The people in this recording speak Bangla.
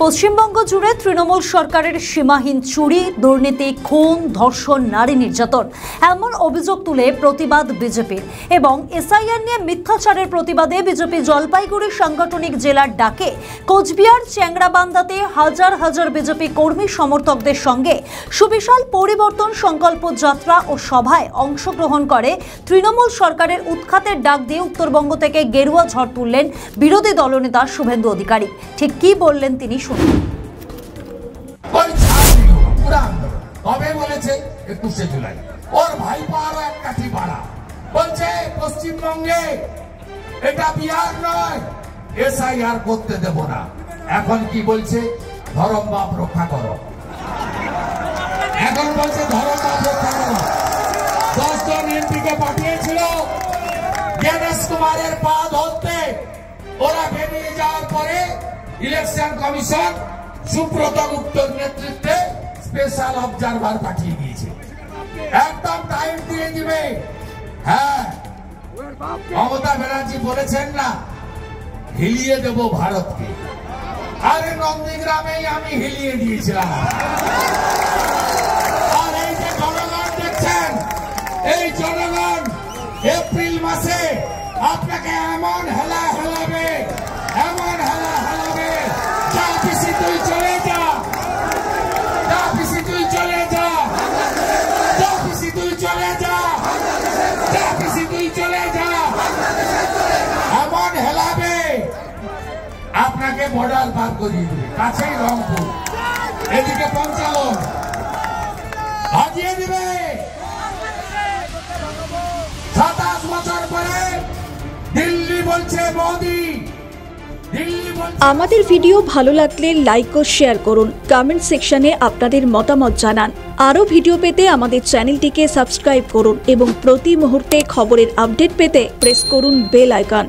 পশ্চিমবঙ্গ জুড়ে তৃণমূল সরকারের সীমাহীন চুরি, দুর্নীতি, খুন, ধর্ষণ, নারী নির্যাতন এমন অভিযোগ তুলে প্রতিবাদ বিজেপির এবং এসআইআর নিয়ে মিথ্যাচারের প্রতিবাদে বিজেপি জলপাইগুড়ি সাংগঠনিক জেলার ডাকে কোচবিহার চ্যাংড়াবান্ধাতে হাজার হাজার বিজেপি কর্মী সমর্থকদের সঙ্গে সুবিশাল পরিবর্তন সংকল্প যাত্রা ও সভায় অংশগ্রহণ করে তৃণমূল সরকারের উৎখাতের ডাক দিয়ে উত্তরবঙ্গ থেকে গেরুয়া ঝড় তুললেন বিরোধী দলনেতা শুভেন্দু অধিকারী। ঠিক কি বললেন তিনি শুনুন। জুলাই ওর ভাইপো আরো এক কাঠি বাড়া বলছে পশ্চিমবঙ্গে এটা বিহার নয়, এসআইআর করতে দেব না। এখন কি বলছে? ধরম বাপ রক্ষা করো। এখন বলছে ধরম বাপ রক্ষা করো। 10 জন এমপিকে পাঠিয়েছিল জ্ঞানেশ কুমারের পা ধরতে, ওরা বেরিয়ে যাওয়ার পরে ইলেকশন কমিশন সুব্রত গুপ্তর নেতৃত্বে স্পেশাল অবজারভার পাঠিয়ে দিয়েছে। একদম টাইম দিয়ে দিবে। হ্যাঁ, মমতা ব্যানার্জি বলেছেন না হিলিয়ে দেব ভারতকে। আরে নন্দীগ্রামেই আমি হিলিয়ে দিয়েছিলাম। আর এই যে জনগণ দেখছেন, এই জনগণ এপ্রিল মাসে আপনাকে এমন হেলা হেলাবে, এমন হেলা হেলাবে, যা পিসি তুই চলে যা, যা পিসি তুই চলে যা, যা পিসি তুই চলে যা, যা পিসি তুই চলে যা, এমন হেলাবে আপনাকে বর্ডার পার করিয়ে দেবে। কাছেই রংপুর, এদিকে পঞ্চালন হাজিয়ে দিবে। 27 বছর পরে দিল্লি বলছে মোদি। আমাদের ভিডিও ভালো লাগলে লাইক ও শেয়ার করুন, কমেন্ট সেকশনে আপনাদের মতামত জানান। আরও ভিডিও পেতে আমাদের চ্যানেলটিকে সাবস্ক্রাইব করুন এবং প্রতি মুহূর্তে খবরের আপডেট পেতে প্রেস করুন বেল আইকন।